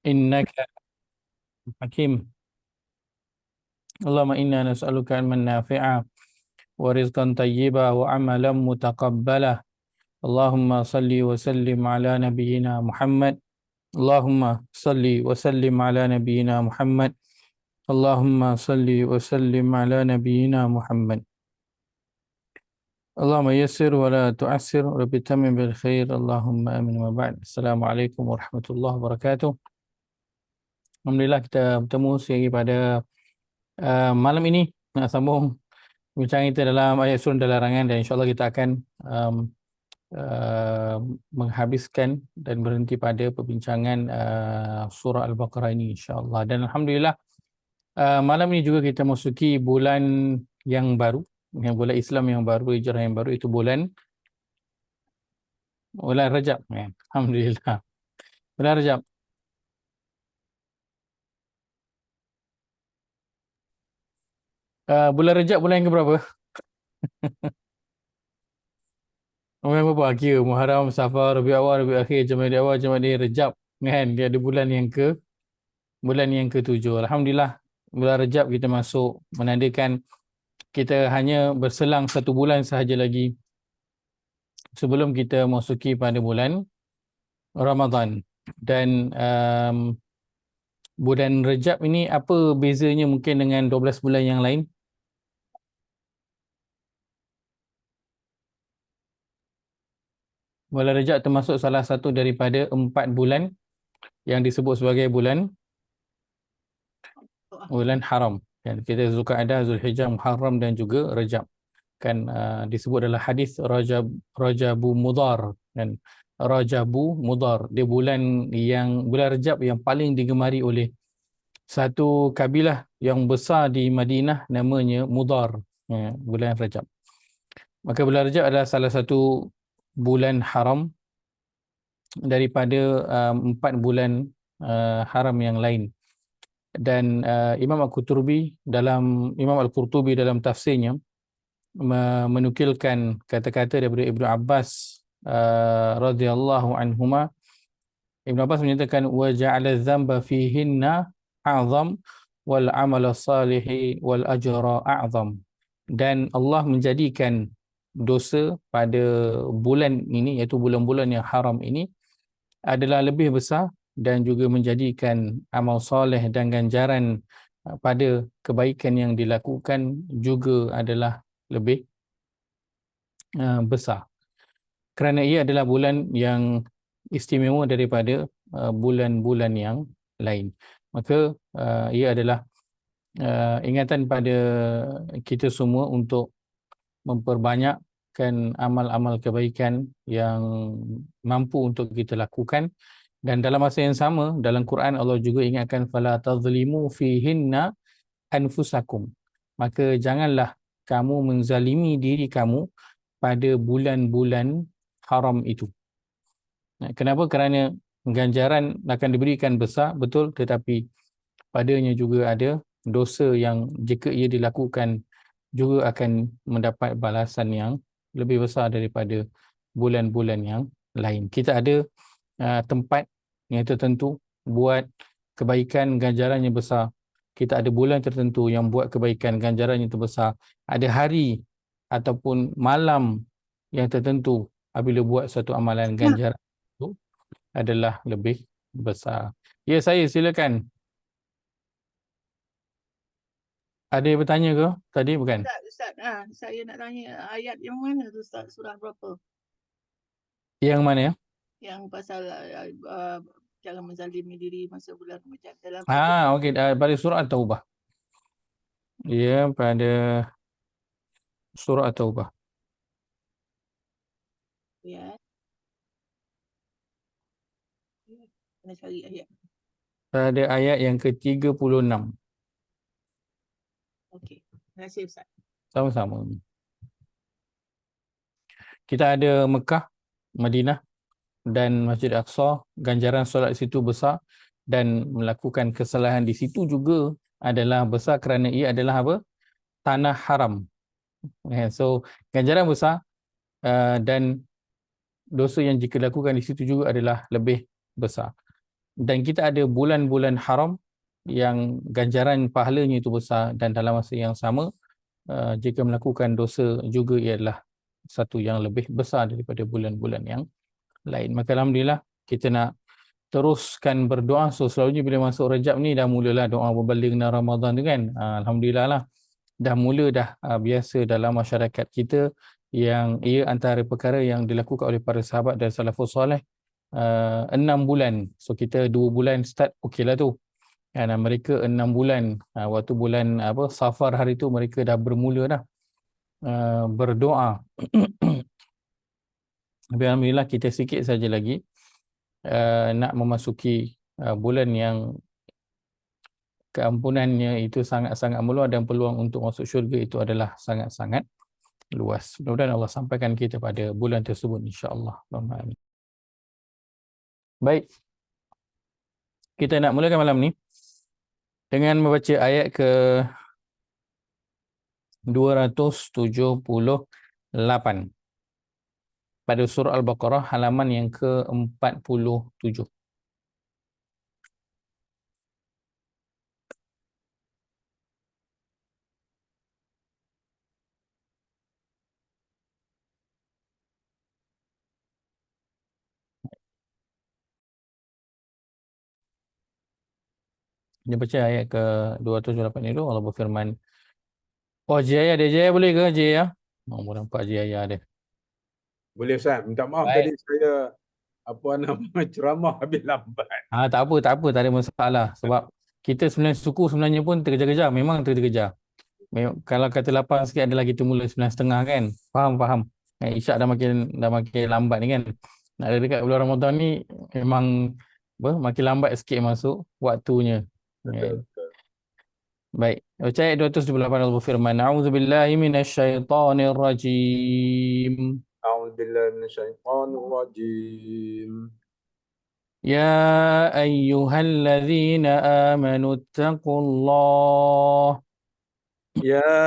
innaka hakim. Allahumma inna nas'aluka ilman nafi'a wa rizqan tayyiba wa amalan mutaqabbala. Allahumma salli wa sallim ala nabiyyina Muhammad. Allahumma salli wa sallim ala nabiyyina Muhammad. Allahumma salli wa sallim ala nabiyyina Muhammad. Allahumma yassir wa la tu'assir wa bitamim bil khair. Allahumma amin wa ba'd. Assalamualaikum warahmatullahi wabarakatuh. Alhamdulillah kita bertemu sekali pada malam ini nak sambung bincang kita dalam ayat surah dan larangan, dan insyaAllah kita akan menghabiskan dan berhenti pada perbincangan surah Al-Baqarah ini insyaAllah. Dan Alhamdulillah malam ini juga kita masuki bulan yang baru, yang bulan Islam yang baru, hijrah yang baru, itu bulan Rajab. Alhamdulillah, bulan Rajab. Bulan Rajab bulan yang keberapa? Bulan berapa? Kira Muharram, Safar, Rabiul Awal, Rabiul Akhir, Jamadil Awal, Jamadil Rajab, kan? Dia ada bulan yang ke-7. Alhamdulillah, bulan Rajab kita masuk, menandakan kita hanya berselang 1 bulan sahaja lagi sebelum kita masuki pada bulan Ramadan. Dan bulan Rajab ini apa bezanya mungkin dengan 12 bulan yang lain? Bulan Rajab termasuk salah satu daripada 4 bulan yang disebut sebagai bulan haram. Kan kita Zulqa'dah, Zulhijjah, Muharram dan juga Rajab. Kan disebut dalam hadis Rajabu Mudhar, dan Rajabu Mudhar, dia bulan Rajab yang paling digemari oleh satu kabilah yang besar di Madinah, namanya Mudhar, bulan Rajab. Maka bulan Rajab adalah salah satu bulan haram daripada 4 bulan haram yang lain. Dan Imam Al-Qurtubi dalam tafsirnya menukilkan kata-kata daripada Ibnu Abbas radhiyallahu anhuma. Ibnu Abbas menyatakan wa ja'ala dzamba fihinna a'zam wal amal salih wal ajra a'zam. Dan Allah menjadikan dosa pada bulan ini, iaitu bulan-bulan yang haram ini, adalah lebih besar, dan juga menjadikan amal soleh dan ganjaran pada kebaikan yang dilakukan juga adalah lebih besar, kerana ia adalah bulan yang istimewa daripada bulan-bulan yang lain. Maka ia adalah ingatan pada kita semua untuk memperbanyakkan amal-amal kebaikan yang mampu untuk kita lakukan. Dan dalam masa yang sama, dalam Quran Allah juga ingatkan fala tazlimu fihinna anfusakum. Maka janganlah kamu menzalimi diri kamu pada bulan-bulan haram itu. Kenapa? Kerana ganjaran akan diberikan besar, betul, tetapi padanya juga ada dosa yang jika ia dilakukan juga akan mendapat balasan yang lebih besar daripada bulan-bulan yang lain. Kita ada tempat yang tertentu buat kebaikan, ganjarannya besar. Kita ada bulan tertentu yang buat kebaikan, ganjarannya terbesar. Ada hari ataupun malam yang tertentu apabila buat satu amalan, ganjaran itu adalah lebih besar. Ya, saya silakan. Ada yang bertanya ke tadi? Bukan? Ustaz, saya nak tanya ayat yang mana tu Ustaz? Surah berapa? Yang mana ya? Yang pasal jangan menzalimi diri masa bulan Ramadan dalam Okey, pada surah At-Taubah. Ya, pada surah At-Taubah. ya. Kena cari ayat. Pada ayat yang ke-36. Okey. Terima kasih Ustaz. Sama-sama. Kita ada Mekah, Madinah dan Masjid Aqsa. Ganjaran solat di situ besar, dan melakukan kesalahan di situ juga adalah besar kerana ia adalah apa? Tanah haram. So ganjaran besar, dan dosa yang jika dilakukan di situ juga adalah lebih besar. dan kita ada bulan-bulan haram yang ganjaran pahalanya itu besar, dan dalam masa yang sama jika melakukan dosa juga ialah satu yang lebih besar daripada bulan-bulan yang lain. Maka alhamdulillah kita nak teruskan berdoa. So selalunya bila masuk Rajab ni dah mulalah doa berbalingna Ramadan tu kan. Alhamdulillah lah dah mula dah biasa dalam masyarakat kita, yang ia antara perkara yang dilakukan oleh para sahabat dan salafus soleh 6 bulan. So kita 2 bulan start okey lah tu. Dan mereka 6 bulan, waktu bulan Safar hari tu mereka dah bermula dah berdoa. Tapi alhamdulillah kita sikit saja lagi nak memasuki bulan yang keampunannya itu sangat-sangat meluas, dan peluang untuk masuk syurga itu adalah sangat-sangat luas. Mudah-mudahan Allah sampaikan kita pada bulan tersebut insya-Allah. Amin. Baik. Kita nak mulakan malam ni dengan membaca ayat ke 278 pada surah Al-Baqarah halaman yang ke-47. Dia baca ayat ke 278 itu. Allah berfirman, oh Jaya ada, Jaya boleh ke Jaya? Oh, nampak Jaya ada. Boleh Ustaz, minta maaf Baik. tadi saya ceramah habis lambat. Tak apa, tak ada masalah. Sebab kita sebenarnya suku sebenarnya pun terkejar-kejar, memang terkejar. Kalau kata 8 sikit adalah kita mula 9.30 kan. Faham. Isyak dah makin lambat ni kan. Nak ada dekat bulan Ramadan ni memang makin lambat sikit masuk waktunya. Betul. Baik. Baca ayat 278 Allah berfirman, A'udzubillahi minasyaitonirrajim. A'udzubillahi minasyaitonirrajim. Ya ayyuhalladzina amanu ittaqullah. Ya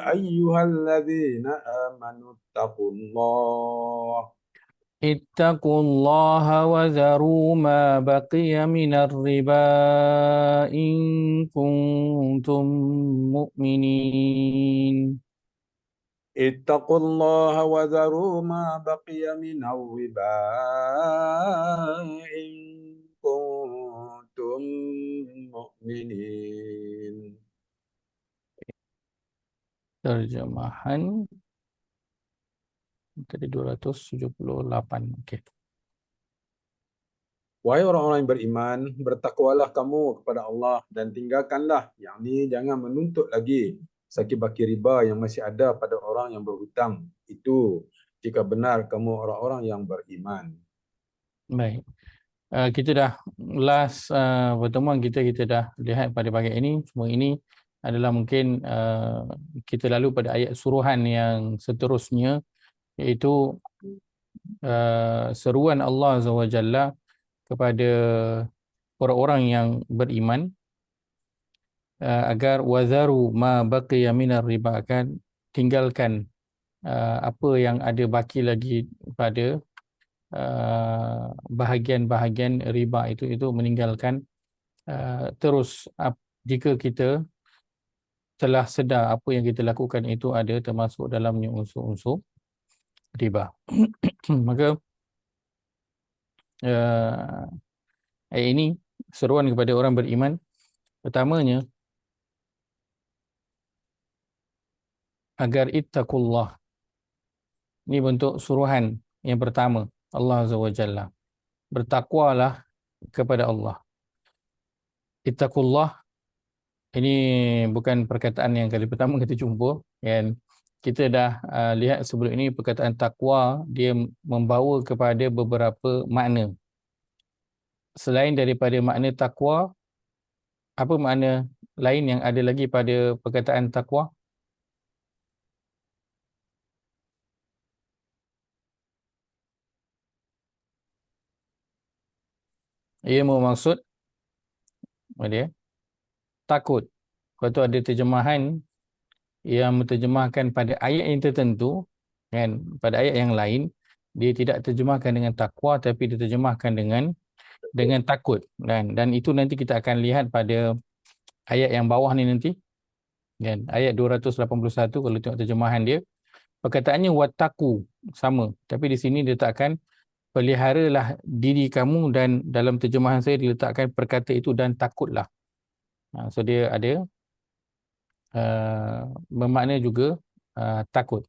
ayyuhalladzina amanu ittaqullah. Ittaqullaha wa dharu ma baqiya minar riba in kuntum mu'minin. Ittaqullaha wa dharu ma baqiya minar riba in kuntum mu'minin. Terjemahan tadi 278. Okey. Wahai orang-orang yang beriman, bertakwalah kamu kepada Allah dan tinggalkanlah, yakni jangan menuntut lagi saki-baki riba yang masih ada pada orang yang berhutang. Itu jika benar kamu orang-orang yang beriman. Baik. Kita dah last pertemuan kita dah lihat pada pagi ini. Semua ini adalah mungkin kita lalu pada ayat suruhan yang seterusnya, iaitu seruan Allah Azza wa Jalla kepada orang-orang yang beriman agar wazaru ma baqiya minar riba, akan tinggalkan apa yang ada baki lagi pada bahagian-bahagian riba itu meninggalkan. Terus jika kita telah sedar apa yang kita lakukan itu ada termasuk dalamnya unsur-unsur riba. Maka ayat ini seruan kepada orang beriman. Pertamanya, agar ittaqullah. Ini bentuk suruhan yang pertama Allah Azza wa Jalla. Bertakwalah kepada Allah. Ittaqullah ini bukan perkataan yang kali pertama kita jumpa, kan. Kita dah lihat sebelum ini perkataan takwa dia membawa kepada beberapa makna. Selain daripada makna takwa, apa makna lain yang ada lagi pada perkataan takwa? Ia bermaksud takut. Kalau tu ada terjemahan yang menterjemahkan pada ayat yang tertentu, kan, pada ayat yang lain dia tidak terjemahkan dengan takwa tapi diterjemahkan dengan dengan takut, dan itu nanti kita akan lihat pada ayat yang bawah ni nanti, kan, ayat 281 kalau tengok terjemahan dia, perkataannya wattaqu sama, tapi di sini diletakkan peliharalah diri kamu, dan dalam terjemahan saya diletakkan perkata itu dan takutlah. So dia ada bermakna juga takut.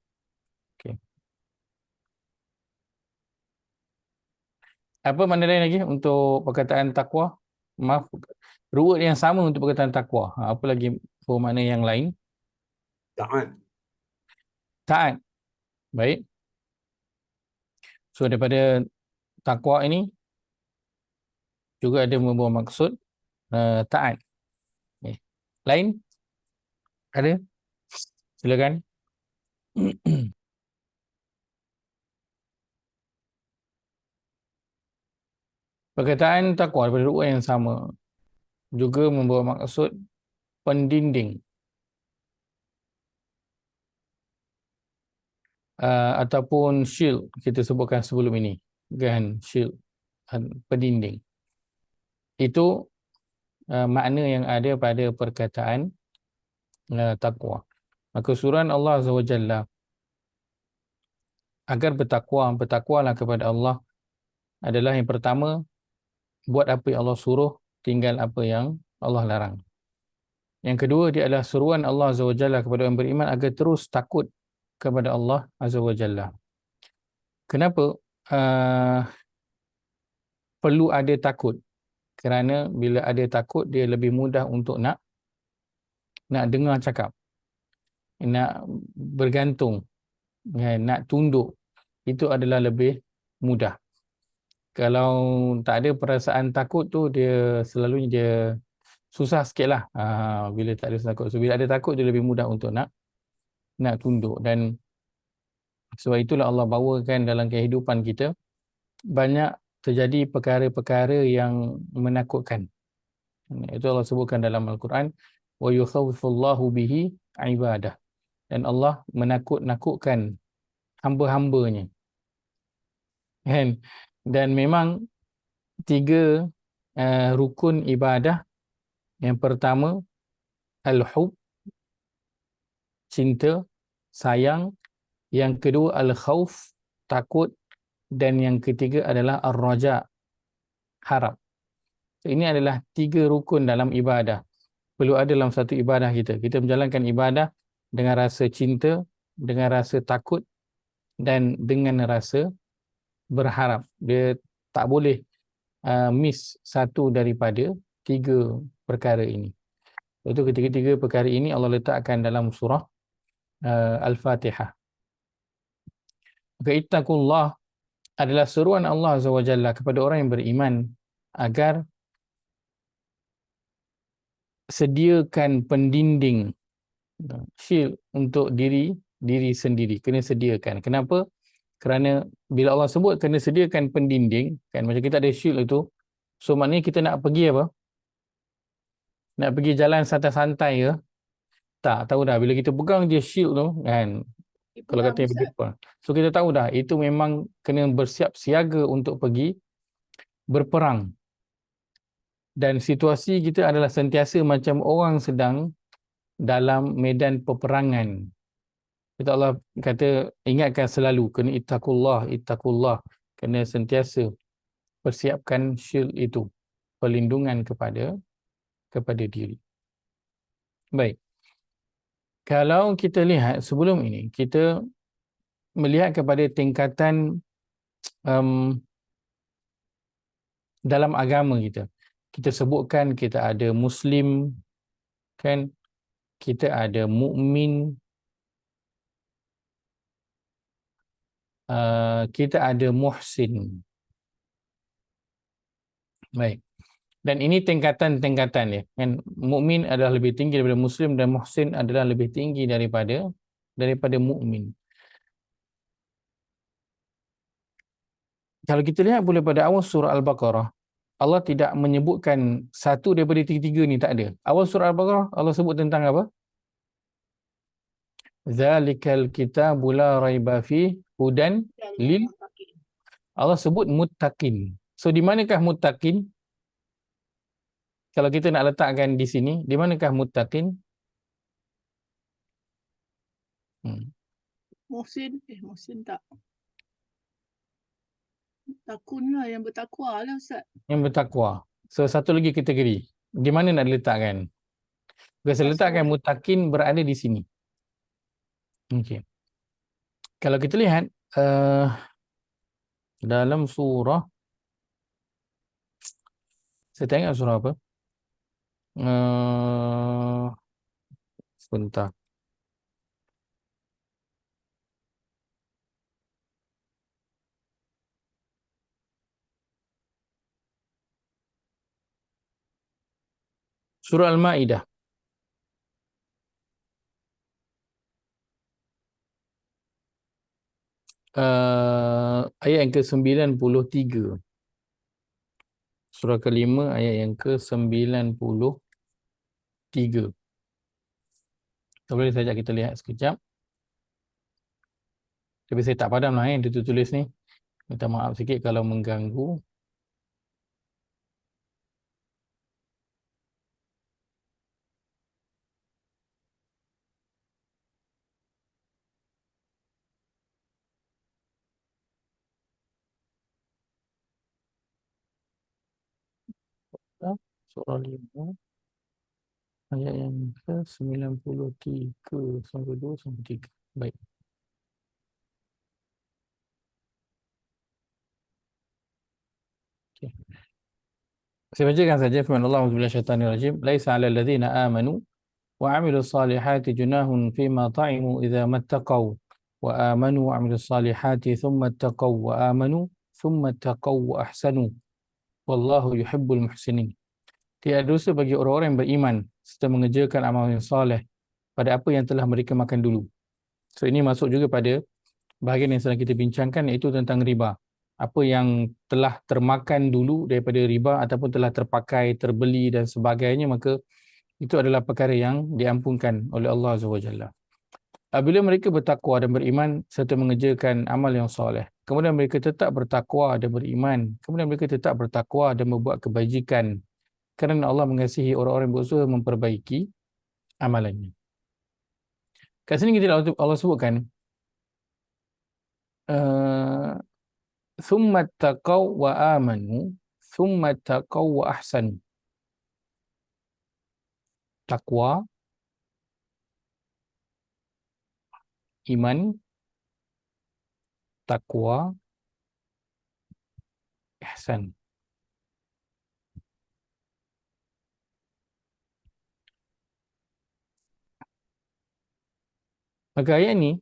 Okay. Apa makna lain lagi untuk perkataan takwa? Maaf, ruwet yang sama untuk perkataan takwa. Apa lagi bermakna yang lain? Taat. Taat. Baik. So daripada takwa ini juga ada membawa maksud taat. Okay. Lain? Ada? Silakan. Perkataan takwa daripada ruwet yang sama juga membawa maksud pendinding ataupun shield, kita sebutkan sebelum ini, kan, shield, pendinding. Itu makna yang ada pada perkataan takwa. Maka suruhan Allah Azza wa Jalla agar bertakwalah kepada Allah adalah yang pertama, buat apa yang Allah suruh, tinggal apa yang Allah larang. Yang kedua, dia adalah suruhan Allah Azza wa Jalla kepada orang beriman agar terus takut kepada Allah Azza wa Jalla. Kenapa perlu ada takut? Kerana bila ada takut, dia lebih mudah untuk nak dengar cakap, nak bergantung, nak tunduk. Itu adalah lebih mudah. Kalau tak ada perasaan takut tu, dia selalunya dia susah sikit lah bila tak ada takut. So bila ada takut, dia lebih mudah untuk nak tunduk. Dan sebab itulah Allah bawakan dalam kehidupan kita banyak terjadi perkara-perkara yang menakutkan. Itu Allah sebutkan dalam Al-Quran, wa yukhawifullahu bihi ibadah. Dan Allah menakut-nakutkan hamba-hambanya. Dan memang 3 rukun ibadah. Yang pertama, al-hub, cinta, sayang. Yang kedua, al-khawf, takut. Dan yang ketiga adalah ar-raja, harap. So, ini adalah 3 rukun dalam ibadah. Perlu ada dalam satu ibadah kita. Kita menjalankan ibadah dengan rasa cinta, dengan rasa takut, dan dengan rasa berharap. Dia tak boleh miss satu daripada 3 perkara ini. Itu ketiga-tiga perkara ini Allah letakkan dalam surah Al-Fatihah. Maka ittaqullah adalah seruan Allah Azza wa Jalla kepada orang yang beriman agar sediakan pendinding, shield untuk diri sendiri. Kena sediakan. Kenapa? Kerana bila Allah sebut kena sediakan pendinding, kan, macam kita ada shield itu, so maknanya kita nak pergi apa? Nak pergi jalan santai-santai ke? Tak, tahu dah. Bila kita pegang dia shield tu, kan, kalau kata yang begitu. So kita tahu dah, itu memang kena bersiap siaga untuk pergi berperang. Dan situasi kita adalah sentiasa macam orang sedang dalam medan peperangan. Kita Allah kata, ingatkan selalu, kena ittaqullah. Kena sentiasa persiapkan shield itu, perlindungan kepada diri. Baik. Kalau kita lihat sebelum ini, kita melihat kepada tingkatan dalam agama kita. Kita sebutkan kita ada Muslim, kan? Kita ada mukmin, kita ada muhsin. Baik. Dan ini tingkatan-tingkatan dia. Kan? Mukmin adalah lebih tinggi daripada Muslim, dan muhsin adalah lebih tinggi daripada mukmin. Kalau kita lihat pula pada awal surah Al-Baqarah, Allah tidak menyebutkan satu daripada 3 ni, tak ada. Awal surah Al-Baqarah Allah sebut tentang apa? Zalikal kitabu la raiba fi hudan lil. Allah sebut muttaqin. So di manakah muttaqin? Kalau kita nak letakkan di sini, di manakah muttaqin? Muhsin tak. Takun lah, yang bertakwa lah Ustaz. Yang bertakwa. So, satu lagi kategori. Di mana nak diletakkan? Because letakkan muttaqin berada di sini. Okey. Kalau kita lihat dalam surah, saya tengok surah apa? Sebentar. Surah Al-Ma'idah. Ayat yang ke-93. Surah kelima ayat yang ke-93. Boleh saja kita lihat sekejap. Tapi saya tak padam lah dia tulis ni. Minta maaf sikit kalau mengganggu. Surah 5 ayat yang ke-93 sampai 2 sampai 3. Baik. Okay. Saya bacakan saja firman Allah Subhanahu laisa 'alal ladzina amanu wa 'amilus salihati junahun fima ta'imu idza mattaqaw wa amanu wa 'amilus salihati thumma ittaqaw wa amanu thumma ittaqaw wa ahsanu wallahu yuhibbul muhsinin. Tiada dosa bagi orang-orang yang beriman serta mengerjakan amal yang soleh pada apa yang telah mereka makan dulu. So ini masuk juga pada bahagian yang sedang kita bincangkan, iaitu tentang riba. Apa yang telah termakan dulu daripada riba ataupun telah terpakai, terbeli dan sebagainya, maka itu adalah perkara yang diampunkan oleh Allah Azza wa Jalla. Apabila mereka bertakwa dan beriman serta mengerjakan amal yang soleh, kemudian mereka tetap bertakwa dan beriman, kemudian mereka tetap bertakwa dan membuat kebajikan, kerana Allah mengasihi orang-orang yang berusaha memperbaiki amalannya. Kat sini kita Allah sebutkan thumma taqaw wa amanu thumma taqaw wa ahsanu. Takwa, iman, takwa, ihsan. Maka ayat ni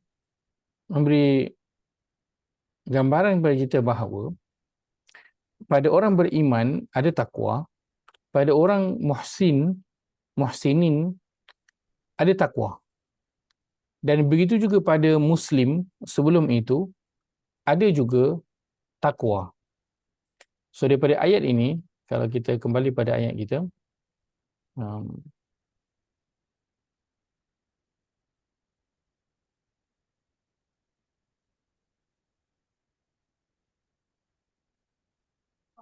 memberi gambaran kepada kita bahawa pada orang beriman ada takwa, pada orang muhsinin ada takwa. Dan begitu juga pada Muslim sebelum itu ada juga takwa. So daripada ayat ini, kalau kita kembali pada ayat kita,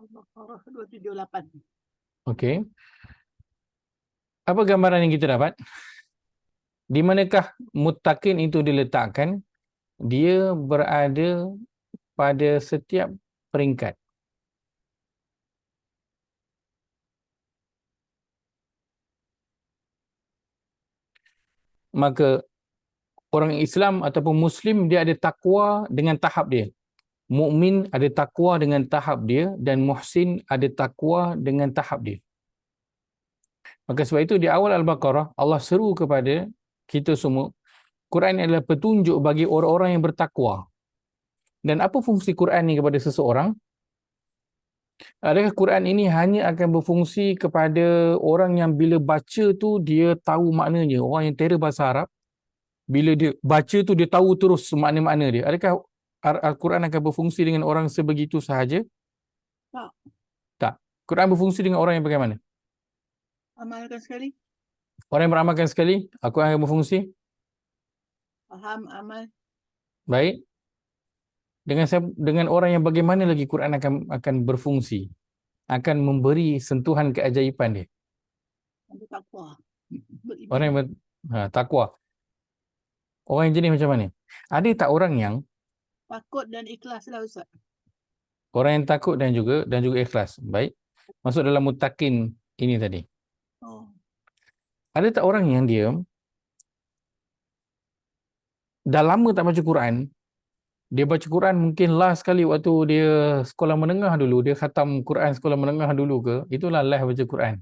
Al-Baqarah 278. okey. Apa gambaran yang kita dapat? Di manakah muttaqin itu diletakkan? Dia berada pada setiap peringkat. Maka orang Islam ataupun Muslim dia ada takwa dengan tahap dia. Mukmin ada takwa dengan tahap dia dan muhsin ada takwa dengan tahap dia. Maka sebab itu di awal Al-Baqarah Allah seru kepada kita semua, Quran adalah petunjuk bagi orang-orang yang bertakwa. Dan apa fungsi Quran ni kepada seseorang? Adakah Quran ini hanya akan berfungsi kepada orang yang bila baca tu dia tahu maknanya? Orang yang terror bahasa Arab, bila dia baca tu dia tahu terus makna-makna dia. Adakah Al-Quran akan berfungsi dengan orang sebegitu sahaja? Tak. Tak. Quran berfungsi dengan orang yang bagaimana? Amalkan sekali. Orang yang beramalkan sekali, Al-Quran akan berfungsi? Faham, amal. Baik. Dengan orang yang bagaimana lagi Quran akan berfungsi? Akan memberi sentuhan keajaiban dia. Ada takwa. Orang yang takwa. Orang yang jenis macam mana? Ada tak orang yang Takut dan ikhlas lah Ustaz. orang yang takut dan juga ikhlas? Baik. Masuk dalam muttaqin ini tadi. Oh. Ada tak orang yang dia dah lama tak baca Quran? Dia baca Quran mungkin last sekali waktu dia sekolah menengah dulu, dia khatam Quran sekolah menengah dulu ke, itulah last baca Quran.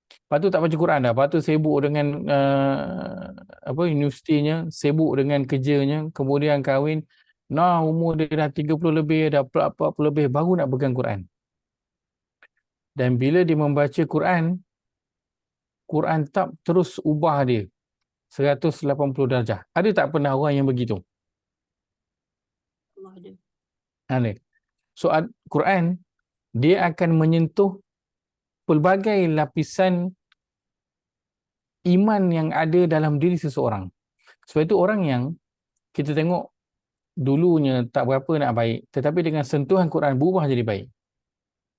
Lepas tu tak baca Quran dah, lepas tu sibuk dengan universitinya, sibuk dengan kerjanya, kemudian kahwin. Nah, umur dia dah 30 lebih, dah 40 lebih, baru nak pegang Quran. Dan bila dia membaca Quran, Quran tak terus ubah dia 180 darjah. Ada tak pernah orang yang begitu? Allah ada. Ada. So, Quran, dia akan menyentuh pelbagai lapisan iman yang ada dalam diri seseorang. Sebab itu orang yang kita tengok dulunya tak berapa nak baik, tetapi dengan sentuhan Quran berubah jadi baik.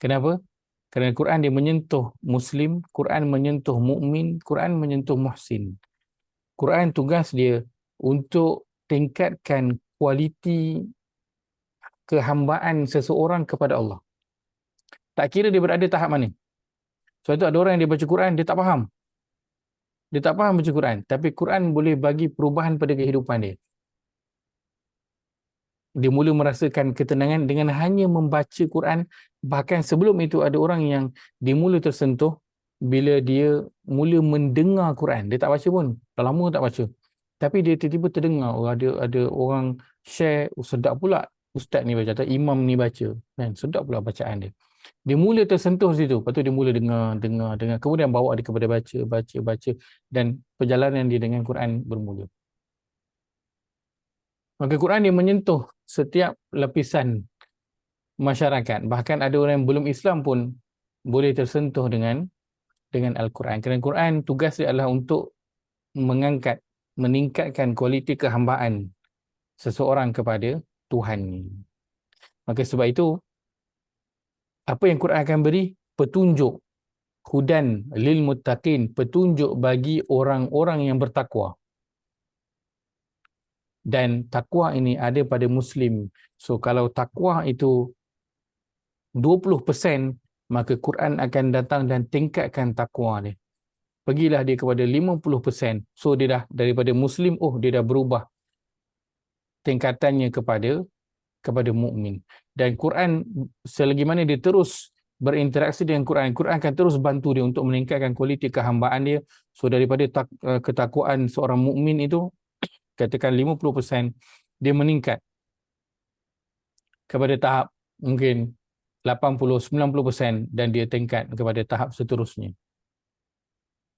Kenapa? Kerana Quran dia menyentuh Muslim, Quran menyentuh mukmin, Quran menyentuh muhsin. Quran tugas dia untuk tingkatkan kualiti kehambaan seseorang kepada Allah. Tak kira dia berada tahap mana. Sebab itu ada orang yang dia baca Quran, dia tak faham. Dia tak faham baca Quran. Tapi Quran boleh bagi perubahan pada kehidupan dia. Dia mula merasakan ketenangan dengan hanya membaca Quran. Bahkan sebelum itu ada orang yang dia mula tersentuh bila dia mula mendengar Quran. Dia tak baca pun. Dah lama tak baca. Tapi dia tiba-tiba terdengar ada orang share, sedap pula ustaz ni baca atau imam ni baca. Kan? Sedap pula bacaan dia. Dia mula tersentuh situ. Lepas tu dia mula dengar. Kemudian bawa dia kepada baca. Dan perjalanan dia dengan Quran bermula. Maka Quran dia menyentuh setiap lapisan masyarakat. Bahkan ada orang yang belum Islam pun boleh tersentuh dengan Al-Quran. Kerana Quran tugas dia adalah untuk meningkatkan kualiti kehambaan seseorang kepada Tuhan. Maka sebab itu, apa yang Quran akan beri? Petunjuk. Hudan lil muttaqin. Petunjuk bagi orang-orang yang bertakwa. Dan takwa ini ada pada Muslim. So kalau takwa itu 20%, maka Quran akan datang dan tingkatkan takwa dia. Pergilah dia kepada 50%. So dia dah daripada Muslim, dia dah berubah tingkatannya kepada mukmin. Dan Quran, selagi mana dia terus berinteraksi dengan Quran, Quran akan terus bantu dia untuk meningkatkan kualiti kehambaan dia. So daripada ketakwaan seorang mukmin itu, katakan 50%, dia meningkat kepada tahap mungkin 80-90% dan dia tingkat kepada tahap seterusnya.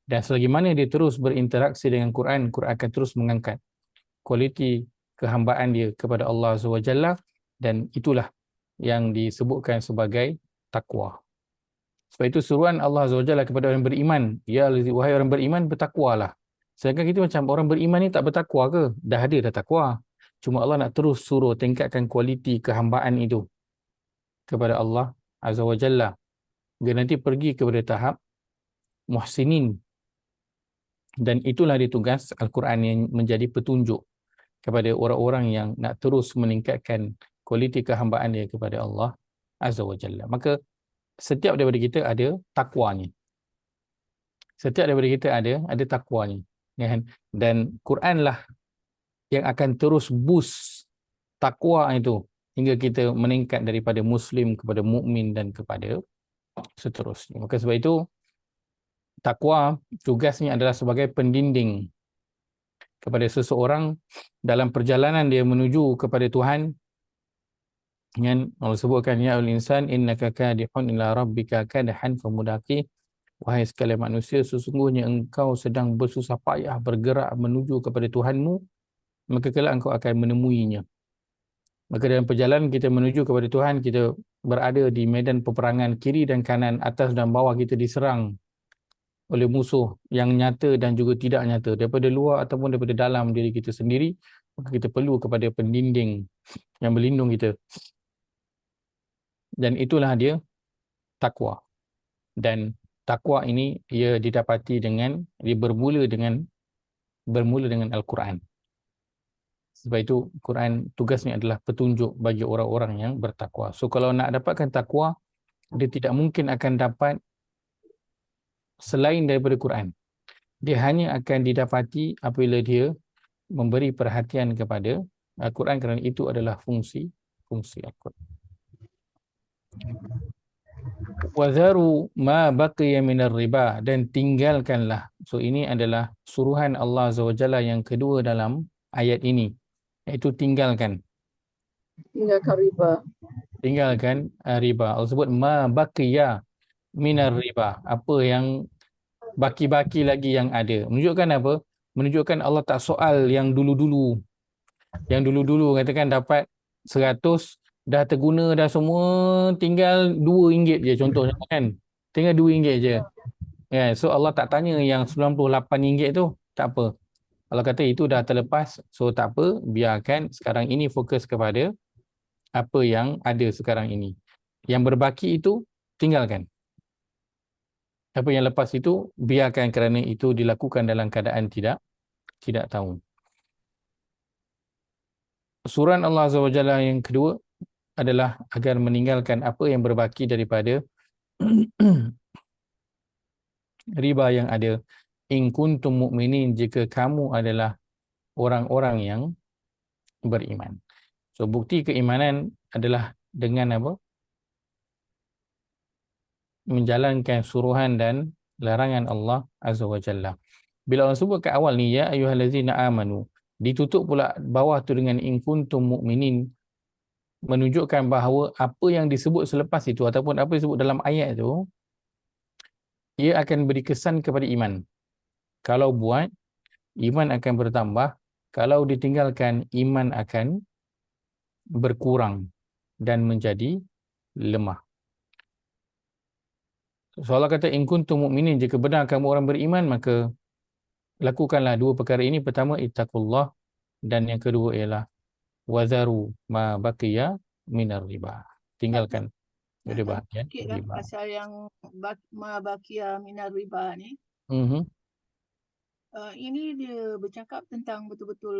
Dan selagi mana dia terus berinteraksi dengan Quran, Quran akan terus mengangkat kualiti kehambaan dia kepada Allah SWT, dan itulah yang disebutkan sebagai takwa. Sebab itu seruan Allah SWT kepada orang beriman, ya wahai orang beriman, bertakwalah. Sedangkan kita macam orang beriman ni tak bertakwa ke? Dah takwa. Cuma Allah nak terus suruh tingkatkan kualiti kehambaan itu kepada Allah Azza wa Jalla. Dia nanti pergi kepada tahap muhsinin. Dan itulah ditugas Al-Quran yang menjadi petunjuk kepada orang-orang yang nak terus meningkatkan kualiti kehambaan dia kepada Allah Azza wa Jalla. Maka setiap daripada kita ada takwanya. Setiap daripada kita ada takwanya. Dan Quran lah yang akan terus boost takwa itu hingga kita meningkat daripada Muslim kepada mukmin dan kepada seterusnya. Maka sebab itu takwa tugasnya adalah sebagai pendinding kepada seseorang dalam perjalanan dia menuju kepada Tuhan. Yang Allah sebutkan, ya al-insan innaka kadihun ila rabbika kadhan famudaqi. Wahai sekalian manusia, sesungguhnya engkau sedang bersusah payah bergerak menuju kepada Tuhanmu, maka kelak engkau akan menemuinya. Maka dalam perjalanan kita menuju kepada Tuhan, kita berada di medan peperangan kiri dan kanan, atas dan bawah kita diserang oleh musuh yang nyata dan juga tidak nyata, daripada luar ataupun daripada dalam diri kita sendiri. Maka kita perlu kepada pendinding yang berlindung kita. Dan itulah dia takwa. Dan takwa ini ia didapati dengan bermula dengan Al-Quran. Sebab itu Quran tugasnya adalah petunjuk bagi orang-orang yang bertakwa. So kalau nak dapatkan takwa, dia tidak mungkin akan dapat selain daripada Quran. Dia hanya akan didapati apabila dia memberi perhatian kepada Al-Quran, kerana itu adalah fungsi Al-Quran. Wazaru ma baqiya minar riba, dan tinggalkanlah. So ini adalah suruhan Allah Azza wa Jalla yang kedua dalam ayat ini, iaitu tinggalkan Tinggalkan riba. riba. Allah sebut ma baqiya minar riba, apa yang baki-baki lagi yang ada. Menunjukkan apa? Menunjukkan Allah tak soal yang dulu-dulu. Yang dulu-dulu katakan dapat 100, dah terguna dah semua, tinggal RM2 je contohnya kan. Tinggal RM2 je. Yeah, so Allah tak tanya yang RM98 tu, tak apa. Allah kata itu dah terlepas, so tak apa, biarkan sekarang ini fokus kepada apa yang ada sekarang ini. Yang berbaki itu tinggalkan. Apa yang lepas itu biarkan, kerana itu dilakukan dalam keadaan tidak tahu. Suruhan Allah Azza wa Jalla yang kedua adalah agar meninggalkan apa yang berbaki daripada riba yang ada. In kuntum mu'minin, jika kamu adalah orang-orang yang beriman. So bukti keimanan adalah dengan apa? Menjalankan suruhan dan larangan Allah Azza wa Jalla. Bila Allah sebut kat awal ni, ya ayyuhallazina amanu, ditutup pula bawah tu dengan in kuntum mu'minin, menunjukkan bahawa apa yang disebut selepas itu ataupun apa yang disebut dalam ayat itu, ia akan beri kesan kepada iman. Kalau buat, iman akan bertambah. Kalau ditinggalkan, iman akan berkurang dan menjadi lemah. So Allah kata in kuntum mu'minin, jika benar kamu orang beriman, maka lakukanlah dua perkara ini. Pertama, ittaqullah, dan yang kedua ialah wazaru ma baqiya minar riba. Tinggalkan riba, ya, Sikit kan riba. pasal yang ma baqiya minar riba ni. Ini dia bercakap tentang betul-betul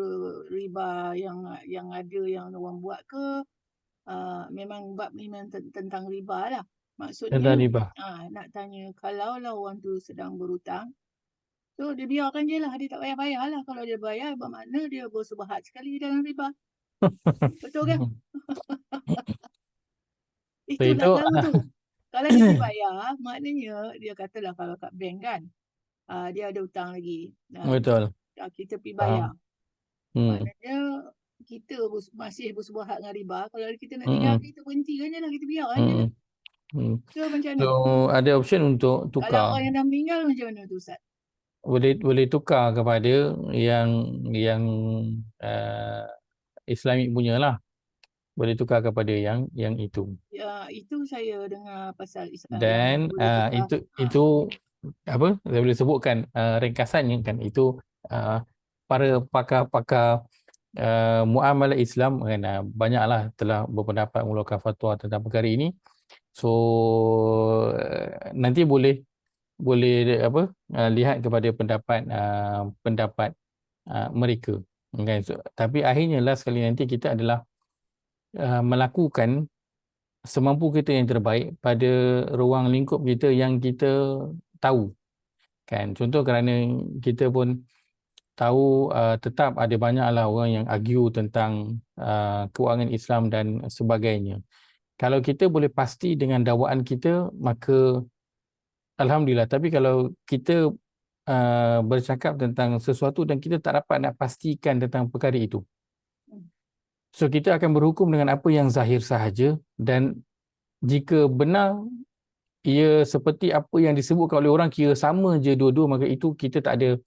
riba yang ada yang orang buat ke, memang bab ni tentang riba lah. Maksudnya Tentang riba. nak tanya, kalau lah orang tu sedang berhutang, so dia biarkan je lah, dia tak payah-payah lah. Kalau dia bayar, bermakna dia bersubahat sekali dalam riba. Betul kan? So Itu itu nak tahu tu. Kalau kita bayar, maknanya dia katalah kalau kat bank kan, dia ada hutang lagi. betul. Kita pergi Faham. bayar. Maknanya kita masih bersubahat dengan riba. Kalau kita nak tinggal, kita berhentikan je lah, kita biarkan je lah. So macam mana? So ada option untuk Kalau tukar. orang yang dah meninggal, macam mana tu Ustaz? Boleh tukar kepada yang Islamik punya lah. Boleh tukar kepada yang itu. Ya, itu saya dengar pasal Islam yang Dan boleh tukar. itu apa? Saya boleh sebutkan ringkasannya kan. Itu para pakar muamalah Islam kan, banyaklah telah berpendapat mengeluarkan fatwa tentang perkara ini. So nanti boleh apa, lihat kepada pendapat mereka kan. So, tapi akhirnya lah sekali nanti kita adalah melakukan semampu kita yang terbaik pada ruang lingkup kita yang kita tahu kan. Contoh, kerana kita pun tahu tetap ada banyaklah orang yang argue tentang kewangan Islam dan sebagainya. Kalau kita boleh pasti dengan dakwaan kita, maka alhamdulillah. Tapi kalau kita bercakap tentang sesuatu dan kita tak dapat nak pastikan tentang perkara itu, so kita akan berhukum dengan apa yang zahir sahaja, dan jika benar ia seperti apa yang disebutkan oleh orang, kira sama je dua-dua, maka itu kita tak ada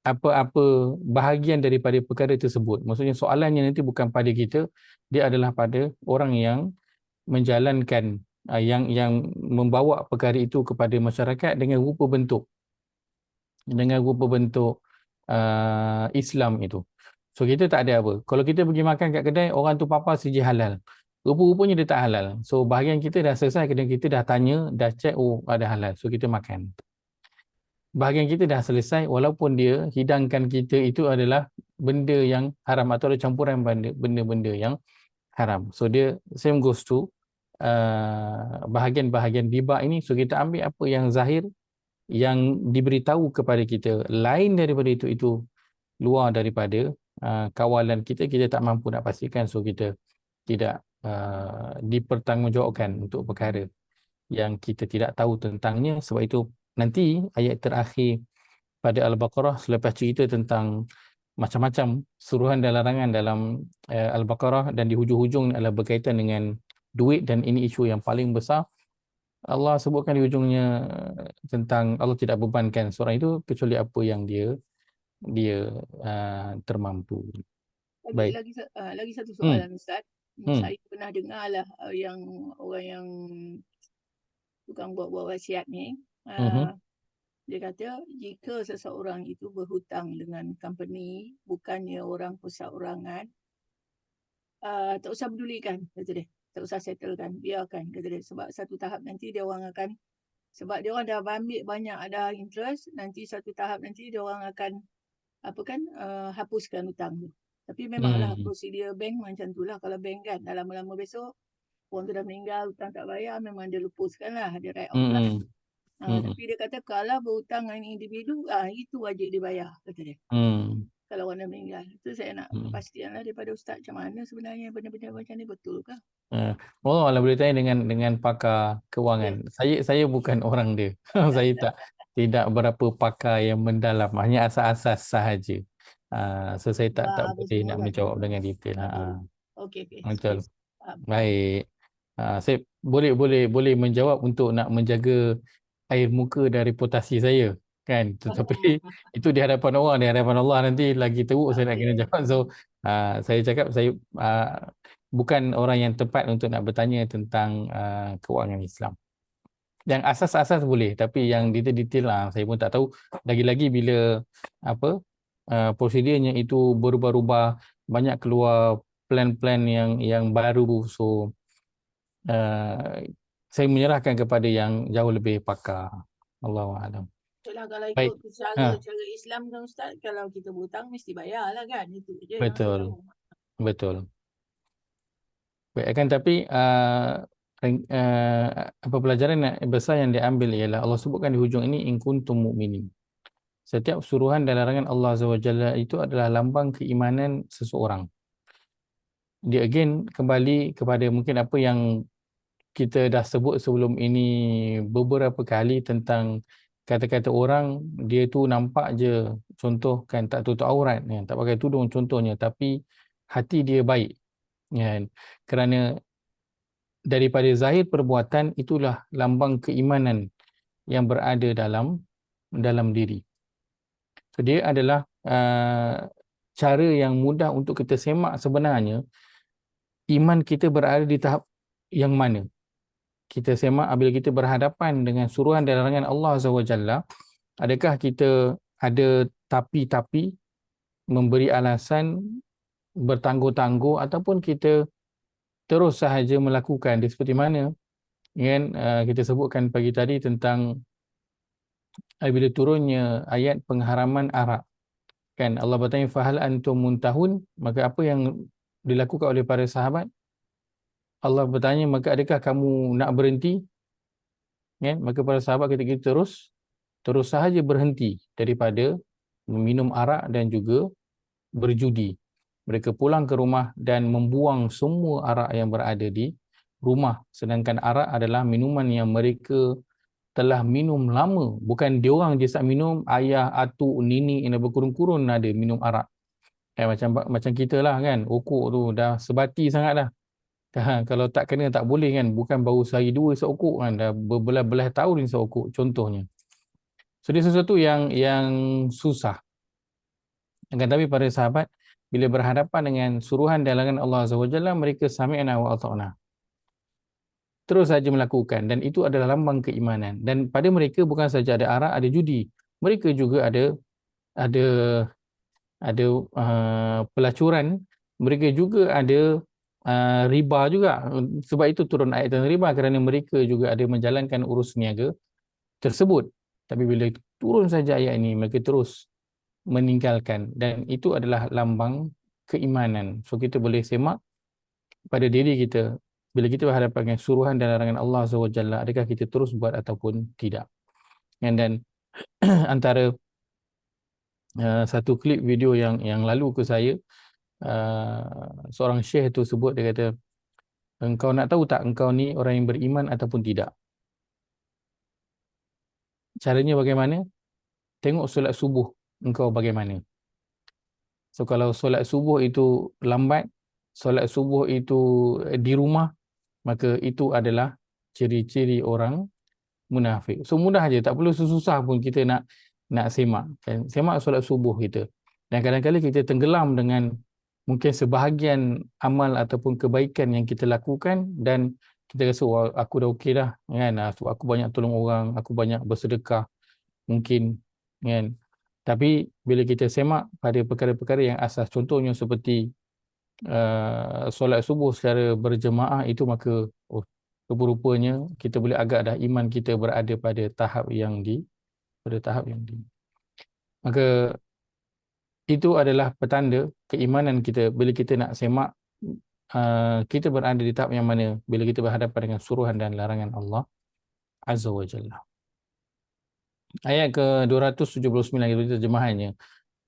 apa-apa bahagian daripada perkara tersebut. Maksudnya soalannya nanti bukan pada kita, dia adalah pada orang yang menjalankan, yang membawa perkara itu kepada masyarakat dengan rupa bentuk Islam itu. So kita tak ada apa. Kalau kita pergi makan kat kedai, orang tu papa saja halal. rupa-rupanya dia tak halal. So bahagian kita dah selesai, kita dah tanya, dah check, oh ada halal, so kita makan. Bahagian kita dah selesai walaupun dia hidangkan kita itu adalah benda yang haram atau ada campuran benda-benda yang haram. So dia same goes to bahagian-bahagian riba ini. So kita ambil apa yang zahir, yang diberitahu kepada kita. Lain daripada itu luar daripada kawalan kita tak mampu nak pastikan. So kita tidak dipertanggungjawabkan untuk perkara yang kita tidak tahu tentangnya. Sebab itu nanti ayat terakhir pada Al-Baqarah selepas cerita tentang macam-macam suruhan dan larangan dalam Al-Baqarah, dan di hujung-hujung adalah berkaitan dengan duit, dan ini isu yang paling besar. Allah sebutkan di hujungnya tentang Allah tidak bebankan seorang itu kecuali apa yang dia termampu. Baik. Lagi satu soalan, Ustaz. Hmm. Saya pernah dengar lah yang orang yang tukang buat wasiat ni, dia kata jika seseorang itu berhutang dengan company, bukannya orang perseorangan, tak usah pedulikan, kata dia. Tak usah settlekan, biarkan, kata dia. Sebab satu tahap nanti dia orang akan, sebab dia orang dah ambil banyak, ada interest, nanti satu tahap nanti dia orang akan hapuskan hutang tu. Tapi memanglah prosedur bank macam tu lah. Kalau bank kan dah lama-lama besok orang tu dah meninggal, hutang tak bayar, memang dia lupuskan lah, dia write off lah. Tapi dia kata kalau berhutang dengan individu, itu wajib dibayar, kata dia. Kalau orang dah meninggal. Itu saya nak pastikan lah daripada Ustaz, macam mana sebenarnya benda-benda macam ni, betul ke? Oh, kalau boleh tanya dengan pakar kewangan. Saya bukan orang dia. Saya tidak berapa pakar yang mendalam, hanya asas-asas sahaja. So saya tak boleh nak menjawab dengan detail. Okey. Betul. Baik. Saya boleh menjawab untuk nak menjaga air muka dan reputasi saya, kan. Tetapi itu di hadapan orang, di hadapan Allah nanti lagi teruk saya nak kena jawab. So saya cakap saya bukan orang yang tepat untuk nak bertanya tentang kewangan Islam. Yang asas-asas boleh, tapi yang detail-detail lah saya pun tak tahu. Lagi-lagi bila prosedurnya itu berubah-ubah, banyak keluar plan-plan yang baru. So saya menyerahkan kepada yang jauh lebih pakar. Allahu'alam. Itulah kalau ikut cara Islam kan Ustaz, kalau kita berhutang mesti bayar lah kan. Itu je. Betul. Baik, akan tapi apa pelajaran yang besar yang diambil ialah Allah sebutkan di hujung ini in kuntum mu'minin. Setiap suruhan dan larangan Allah Azza wa Jalla itu adalah lambang keimanan seseorang. Dia again kembali kepada mungkin apa yang kita dah sebut sebelum ini beberapa kali tentang kata-kata orang, dia tu nampak je, contoh kan, tak tutup aurat, tak pakai tudung contohnya, tapi hati dia baik, kan? Kerana daripada zahir perbuatan itulah lambang keimanan yang berada dalam diri. So dia adalah cara yang mudah untuk kita semak sebenarnya iman kita berada di tahap yang mana. Kita semak apabila kita berhadapan dengan suruhan dan larangan Allah Azza wa Jalla, adakah kita ada tapi-tapi, memberi alasan, bertangguh-tangguh, ataupun kita terus sahaja melakukan. Dia seperti mana kan kita sebutkan pagi tadi tentang bila turunnya ayat pengharaman arak, kan Allah bertanya fahal antum muntahun, maka apa yang dilakukan oleh para sahabat? Allah bertanya maka adakah kamu nak berhenti? Kan, maka para sahabat kita terus sahaja berhenti daripada meminum arak dan juga berjudi. Mereka pulang ke rumah dan membuang semua arak yang berada di rumah. Sedangkan arak adalah minuman yang mereka telah minum lama. Bukan diorang je tak minum, ayah, atuk, nini yang dah berkurun-kurun ada minum arak. Macam kita lah kan, okok tu dah sebati sangat dah. Kalau tak kena tak boleh kan, bukan baru sehari dua seokok kan, dah berbelah-belah tahun seokok contohnya. So dia sesuatu yang susah. Akan tapi para sahabat bila berhadapan dengan suruhan dan larangan Allah Azza wa Jalla, mereka sami'na wa ata'na. Terus saja melakukan, dan itu adalah lambang keimanan. Dan pada mereka bukan saja ada arak, ada judi. Mereka juga ada pelacuran, mereka juga ada riba juga. Sebab itu turun ayat tentang riba, kerana mereka juga ada menjalankan urus niaga tersebut. Tapi bila turun saja ayat ini, mereka terus meninggalkan, dan itu adalah lambang keimanan. So kita boleh semak pada diri kita bila kita berhadapan dengan suruhan dan larangan Allah SWT, adakah kita terus buat ataupun tidak. Dan antara satu klip video yang lalu ke saya, seorang syekh tu sebut, dia kata, engkau nak tahu tak engkau ni orang yang beriman ataupun tidak? Caranya bagaimana? Tengok solat subuh engkau bagaimana. So kalau solat subuh itu lambat, solat subuh itu di rumah, maka itu adalah ciri-ciri orang munafik. So mudah aja, tak perlu susah pun kita nak semak, kan? Semak solat subuh kita. Dan kadang-kadang kita tenggelam dengan mungkin sebahagian amal ataupun kebaikan yang kita lakukan, dan kita rasa, wah, aku dah okey dah, kan? Aku banyak tolong orang, aku banyak bersedekah mungkin, kan? Tapi bila kita semak pada perkara-perkara yang asas, contohnya seperti solat subuh secara berjemaah itu, maka rupa-rupanya kita boleh agak dah iman kita berada pada tahap yang maka itu adalah petanda keimanan kita. Bila kita nak semak, kita berada di tahap yang mana bila kita berhadapan dengan suruhan dan larangan Allah Azza wa Jalla. Ayat ke-279 itu terjemahannya.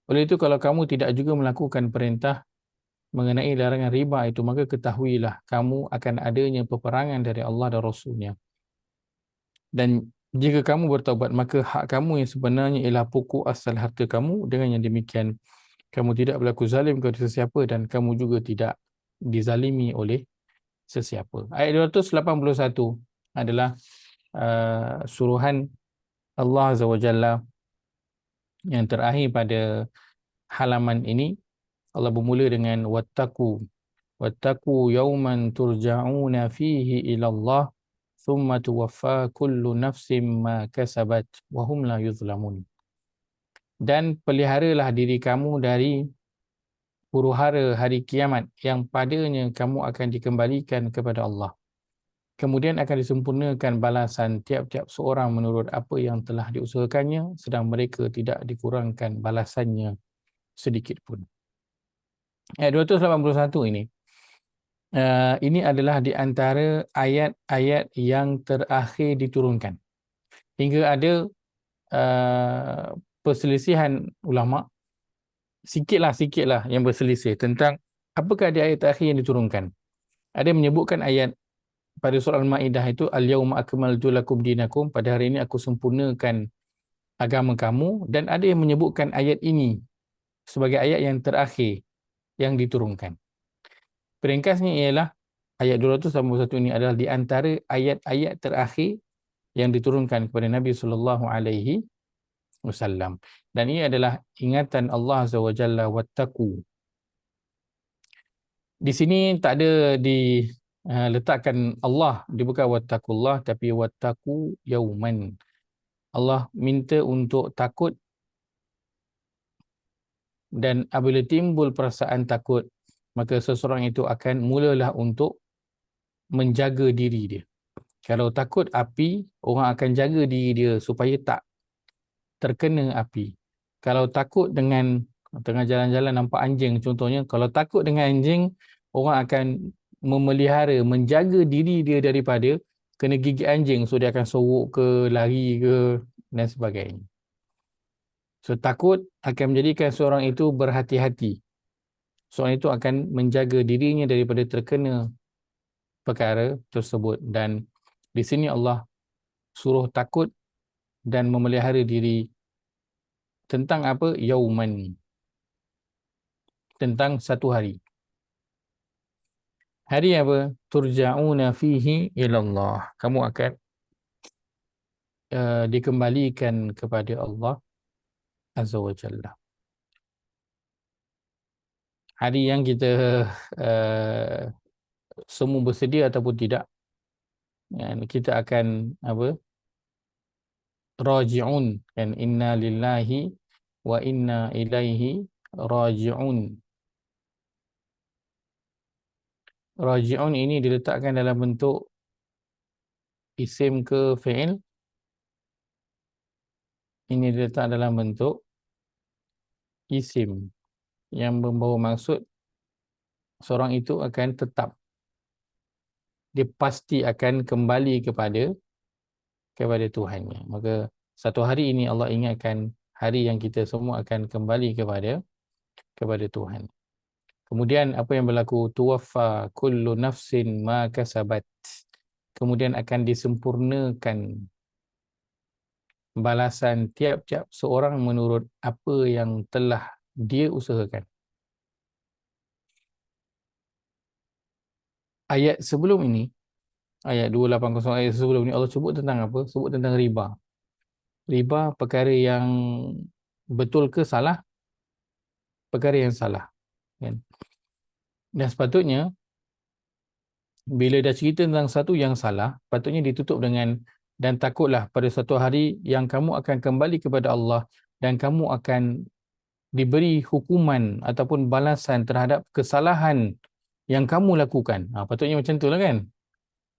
Oleh itu, kalau kamu tidak juga melakukan perintah mengenai larangan riba itu, maka ketahuilah kamu akan adanya peperangan dari Allah dan Rasulnya. Dan jika kamu bertaubat, maka hak kamu yang sebenarnya ialah pokok asal harta kamu. Dengan yang demikian, kamu tidak berlaku zalim kepada sesiapa, dan kamu juga tidak dizalimi oleh sesiapa. Ayat 281 adalah suruhan Allah Azza wa Jalla yang terakhir pada halaman ini. Allah bermula dengan wattaqu yawman turja'una fihi ila Allah thumma tuwaffa kullu nafsin ma kasabat wa hum la yuzlamun. Dan peliharalah diri kamu dari huru-hara hari kiamat, yang padanya kamu akan dikembalikan kepada Allah. Kemudian akan disempurnakan balasan tiap-tiap seorang menurut apa yang telah diusahakannya, sedang mereka tidak dikurangkan balasannya sedikit pun. Ayat 281 ini adalah di antara ayat-ayat yang terakhir diturunkan. Hingga ada perselisihan ulama, sikitlah yang berselisih tentang apakah di ayat terakhir yang diturunkan. Ada yang menyebutkan ayat pada surah Al-Maidah itu, al-yauma akmaltu lakum dinakum, pada hari ini aku sempurnakan agama kamu. Dan ada yang menyebutkan ayat ini sebagai ayat yang terakhir yang diturunkan. Peringkasnya ialah ayat 281 ini adalah di antara ayat-ayat terakhir yang diturunkan kepada Nabi sallallahu alaihi wasallam. Dan ini adalah ingatan Allah Azza wa Jalla, wattaqu. Di sini tak ada diletakkan Allah, dia bukan wattaqullah, tapi wattaqu yauman. Allah minta untuk takut, dan apabila timbul perasaan takut, maka seseorang itu akan mulalah untuk menjaga diri dia. Kalau takut api, orang akan jaga diri dia supaya tak terkena api. Kalau takut dengan tengah jalan-jalan nampak anjing contohnya, kalau takut dengan anjing, orang akan memelihara, menjaga diri dia daripada kena gigit anjing. So dia akan sorok ke, lari ke, dan sebagainya. So takut akan menjadikan seorang itu berhati-hati. Seorang itu akan menjaga dirinya daripada terkena perkara tersebut. Dan di sini Allah suruh takut dan memelihara diri tentang apa? Yauman. Tentang satu hari. Hari apa? Turja'una fihi ilallah. Kamu akan dikembalikan kepada Allah Azza wa Jalla. Hari yang kita semua bersedia ataupun tidak, dan kita akan apa? Raji'un, kan, inna lillahi wa inna ilaihi raji'un. Raji'un ini diletakkan dalam bentuk isim ke fi'il? Ini diletak dalam bentuk isim yang membawa maksud seorang itu akan tetap, dia pasti akan kembali kepada Tuhannya. Maka satu hari ini Allah ingatkan hari yang kita semua akan kembali kepada Tuhan. Kemudian apa yang berlaku? Tuwaffa kullu nafsin ma kasabat. Kemudian akan disempurnakan balasan tiap-tiap seorang menurut apa yang telah dia usahakan. Ayat sebelum ini, ayat 280, ayat sebelum ini Allah sebut tentang apa? Sebut tentang riba. Riba perkara yang betul ke salah? Perkara yang salah, kan? Dan sepatutnya bila dah cerita tentang satu yang salah, patutnya ditutup dengan dan takutlah pada suatu hari yang kamu akan kembali kepada Allah dan kamu akan diberi hukuman ataupun balasan terhadap kesalahan yang kamu lakukan. Patutnya macam tu lah, kan?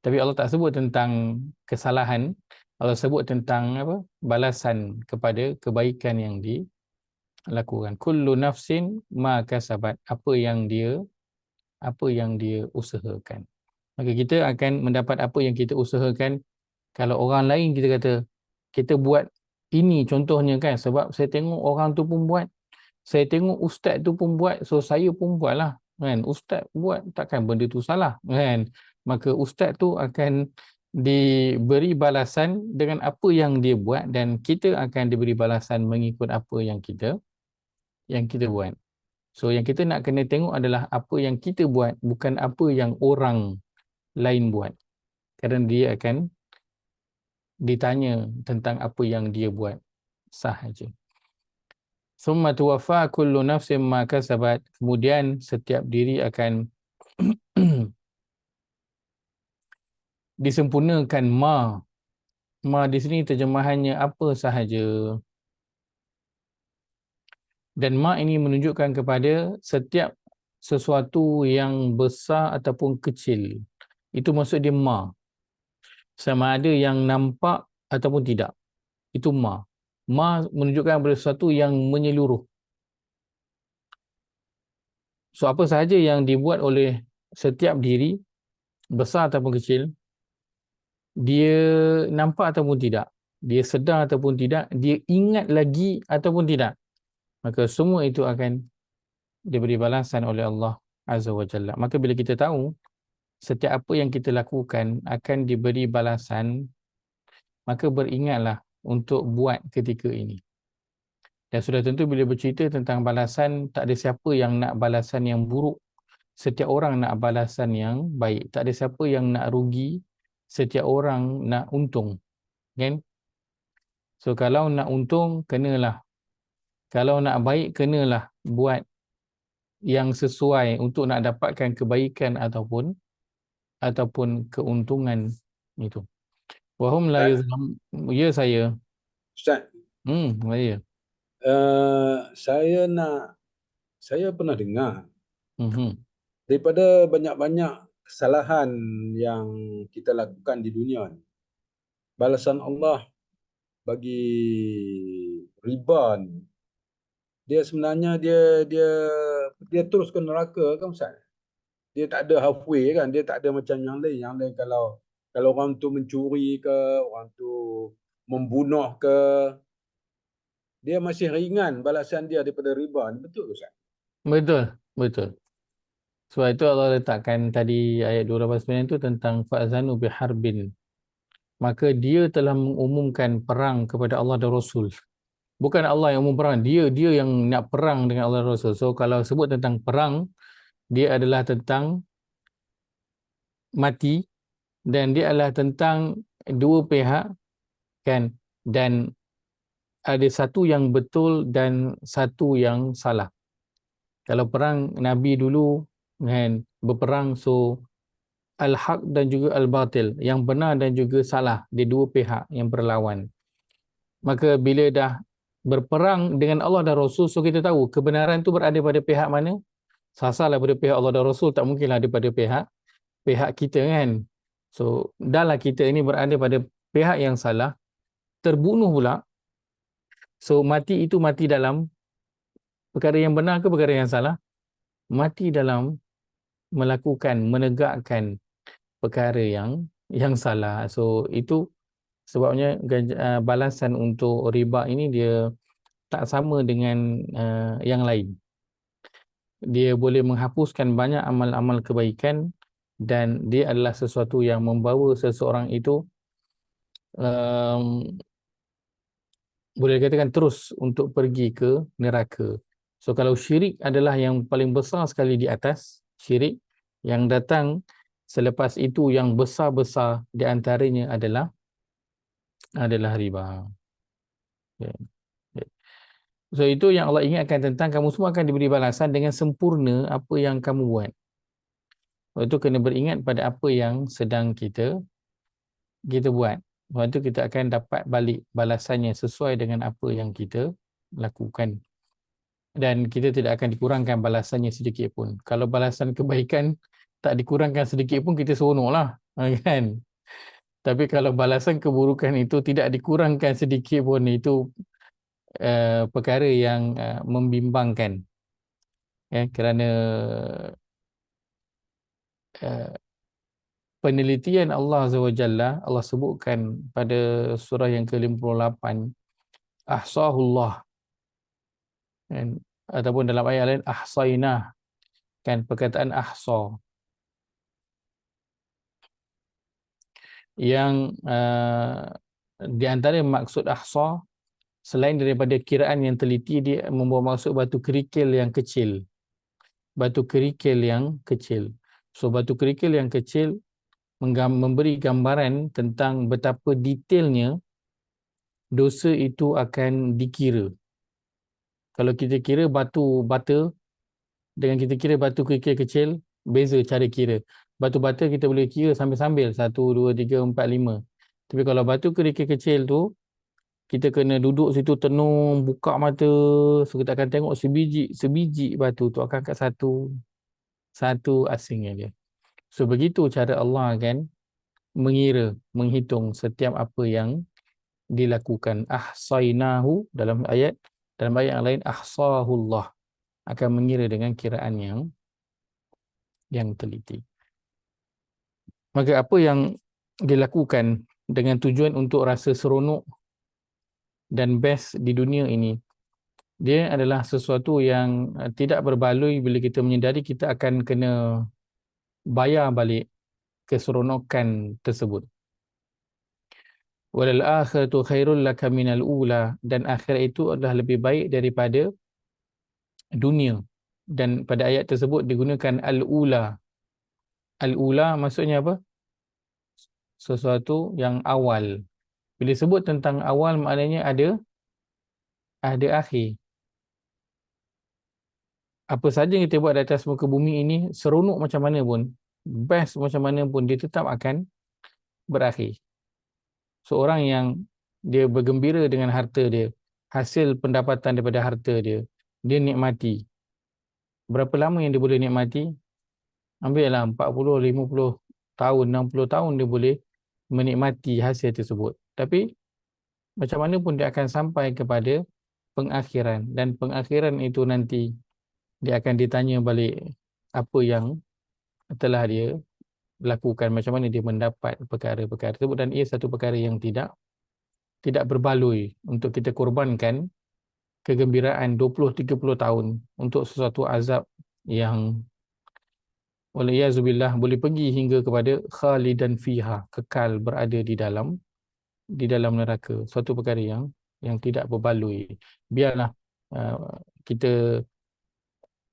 Tapi Allah tak sebut tentang kesalahan. Allah sebut tentang apa? Balasan kepada kebaikan yang dilakukan. Kullu nafsin ma kasabat. Apa yang dia usahakan. Maka kita akan mendapat apa yang kita usahakan. Kalau orang lain kita kata, kita buat ini contohnya, kan, sebab saya tengok orang tu pun buat, saya tengok ustaz tu pun buat, so saya pun buatlah, kan. Ustaz buat, takkan benda tu salah, kan? Maka ustaz tu akan diberi balasan dengan apa yang dia buat dan kita akan diberi balasan mengikut apa yang kita buat. So yang kita nak kena tengok adalah apa yang kita buat, bukan apa yang orang lain buat. Kerana dia akan ditanya tentang apa yang dia buat sahaja. Summa tuwaffa kullu nafsin ma kasabat. Kemudian setiap diri akan disempurnakan ma. Ma di sini terjemahannya apa sahaja. Dan ma ini menunjukkan kepada setiap sesuatu yang besar ataupun kecil. Itu maksud dia ma. Sama ada yang nampak ataupun tidak. Itu ma. Ma menunjukkan kepada sesuatu yang menyeluruh. So apa sahaja yang dibuat oleh setiap diri, besar ataupun kecil, dia nampak ataupun tidak, dia sedar ataupun tidak, dia ingat lagi ataupun tidak, maka semua itu akan diberi balasan oleh Allah Azza wa Jalla. Maka bila kita tahu setiap apa yang kita lakukan akan diberi balasan, maka beringatlah untuk buat ketika ini. Dan sudah tentu bila bercerita tentang balasan, tak ada siapa yang nak balasan yang buruk. Setiap orang nak balasan yang baik. Tak ada siapa yang nak rugi. Setiap orang nak untung. Kan? So kalau nak untung, kenalah. Kalau nak baik, kenalah buat yang sesuai untuk nak dapatkan kebaikan ataupun keuntungan itu. Wahum la yuzlam. Ya, saya. Ustaz, Saya. Saya pernah dengar Mhm. daripada banyak-banyak kesalahan yang kita lakukan di dunia ni, balasan Allah bagi riba ni, dia sebenarnya dia terus ke neraka, kan Ustaz? Dia tak ada halfway, kan? Dia tak ada macam yang lain. Yang lain kalau orang tu mencuri ke, orang tu membunuh ke, dia masih ringan balasan dia daripada riba ni. Betul ke Ustaz? Betul. Sebab itu Allah letakkan tadi ayat 289 itu tentang fa'zanu biharbin. Maka dia telah mengumumkan perang kepada Allah dan Rasul. Bukan Allah yang umum perang, dia yang nak perang dengan Allah dan Rasul. So kalau sebut tentang perang, dia adalah tentang mati dan dia adalah tentang dua pihak, kan, dan ada satu yang betul dan satu yang salah. Kalau perang Nabi dulu, kan, berperang, so al-haq dan juga al-batil, yang benar dan juga salah, di dua pihak yang berlawan. Maka bila dah berperang dengan Allah dan Rasul, so kita tahu kebenaran tu berada pada pihak mana. Sasalah pada pihak Allah dan Rasul, tak mungkinlah daripada pihak pihak kita kan. So dahlah kita ini berada pada pihak yang salah, terbunuh pula. So mati itu mati dalam perkara yang benar ke perkara yang salah? Mati dalam melakukan, menegakkan perkara yang salah. So itu sebabnya balasan untuk riba ini dia tak sama dengan yang lain. Dia boleh menghapuskan banyak amal-amal kebaikan dan dia adalah sesuatu yang membawa seseorang itu boleh dikatakan terus untuk pergi ke neraka. So kalau syirik adalah yang paling besar sekali di atas, syirik yang datang selepas itu yang besar-besar di antaranya adalah riba. Okay. So itu yang Allah ingatkan tentang kamu semua akan diberi balasan dengan sempurna apa yang kamu buat. Itu kena beringat pada apa yang sedang kita buat. Lepas tu kita akan dapat balik balasannya sesuai dengan apa yang kita lakukan. Dan kita tidak akan dikurangkan balasannya sedikit pun. Kalau balasan kebaikan tak dikurangkan sedikit pun, kita seronok lah. Kan? Tapi kalau balasan keburukan itu tidak dikurangkan sedikit pun, itu perkara yang membimbangkan. Kerana penelitian Allah Azza wa Jalla, Allah sebutkan pada surah yang ke-58, ahsahullah, ataupun dalam ayat lain ahsainah, kan, perkataan ahsa yang di antara maksud ahsa selain daripada kiraan yang teliti, dia membawa maksud batu kerikil yang kecil. Batu kerikil yang kecil. So batu kerikil yang kecil memberi gambaran tentang betapa detailnya dosa itu akan dikira. Kalau kita kira batu bata dengan kita kira batu kerikil kecil, beza cara kira. Batu bata kita boleh kira sambil-sambil 1, 2, 3, 4, 5. Tapi kalau batu kerikil kecil tu, kita kena duduk situ tenung, buka mata, so kita akan tengok sebiji batu tu akan kat satu asingnya dia. So begitu cara Allah kan mengira, menghitung setiap apa yang dilakukan. Ahsainahu dalam ayat yang lain, ahsahullah, akan mengira dengan kiraan yang teliti. Maka apa yang dilakukan dengan tujuan untuk rasa seronok dan best di dunia ini, dia adalah sesuatu yang tidak berbaloi bila kita menyedari kita akan kena bayar balik keseronokan tersebut. Walal akhiratu khairul laka minal ula, dan akhirat itu adalah lebih baik daripada dunia. Dan pada ayat tersebut digunakan al-ula. Al-ula maksudnya apa? Sesuatu yang awal. Bila sebut tentang awal, maknanya ada akhir. Apa saja yang kita buat di atas muka bumi ini, seronok macam mana pun, best macam mana pun, dia tetap akan berakhir. Seorang yang dia bergembira dengan harta dia, hasil pendapatan daripada harta dia, dia nikmati. Berapa lama yang dia boleh nikmati? Ambil lah 40, 50 tahun, 60 tahun dia boleh menikmati hasil tersebut. Tapi macam mana pun dia akan sampai kepada pengakhiran. Dan pengakhiran itu nanti dia akan ditanya balik apa yang telah dia lakukan, macam mana dia mendapat perkara-perkara tersebut. Dan ia satu perkara yang tidak berbaloi untuk kita korbankan kegembiraan 20-30 tahun untuk sesuatu azab yang waliyazubillah boleh pergi hingga kepada khalidan fiha, kekal berada di dalam neraka. Suatu perkara yang tidak berbaloi. Biarlah kita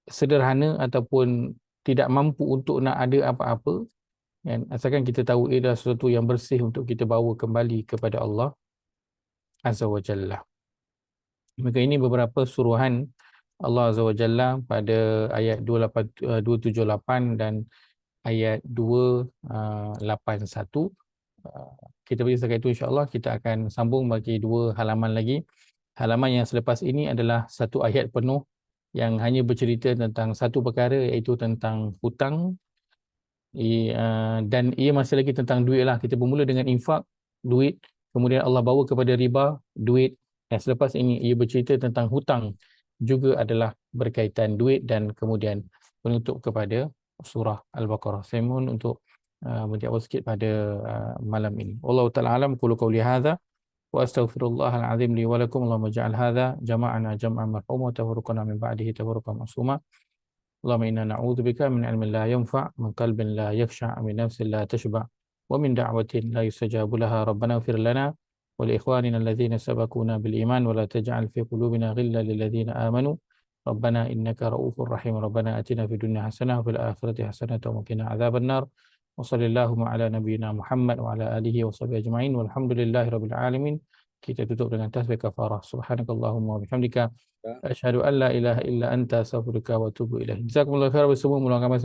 sederhana ataupun tidak mampu untuk nak ada apa-apa, kan, asalkan kita tahu ia adalah sesuatu yang bersih untuk kita bawa kembali kepada Allah Azza wa Jalla. Maka ini beberapa suruhan Allah Azza wa Jalla pada ayat 278 dan ayat 281. Kita beri setakat itu, insya-Allah kita akan sambung bagi 2 halaman lagi. Halaman yang selepas ini adalah satu ayat penuh yang hanya bercerita tentang satu perkara, iaitu tentang hutang Dan ia masih lagi tentang duit lah. Kita bermula dengan infak, duit, kemudian Allah bawa kepada riba, duit, dan selepas ini ia bercerita tentang hutang, juga adalah berkaitan duit, dan kemudian penutup kepada surah Al-Baqarah. Saya mohon untuk berdialog sikit pada malam ini. Wallahu ta'ala alam, qulu qawli hadza wa astaghfirullahal azim li wa lakum. Allahumma ja'al hadza jama'ana jam'an marhuma wa tafarraqana min ba'dihi tafarruqan ma'suma. اللهم إنا نعوذ بك من علم لا ينفع، من قلب لا يخشع، من نفس لا تشبع، ومن دعوة لا يستجاب لها. ربنا اغفر لنا ولإخواننا الذين سبقونا بالإيمان ولا تجعل في قلوبنا غلا للذين آمنوا ربنا إنك رؤوف رحيم. ربنا آتنا في الدنيا حسنة وفي الآخرة حسنة وقنا عذاب النار. وصلى اللهم على نبينا محمد وعلى آله وصحبه أجمعين والحمد لله رب العالمين. Kita tutup dengan tasbih kafarah. Subhanakallahumma wa bihamdika asyhadu an la ilaha illa anta astaghfiruka wa atubu ilaik. Jazakumullahu khairan, semua meluangkan masa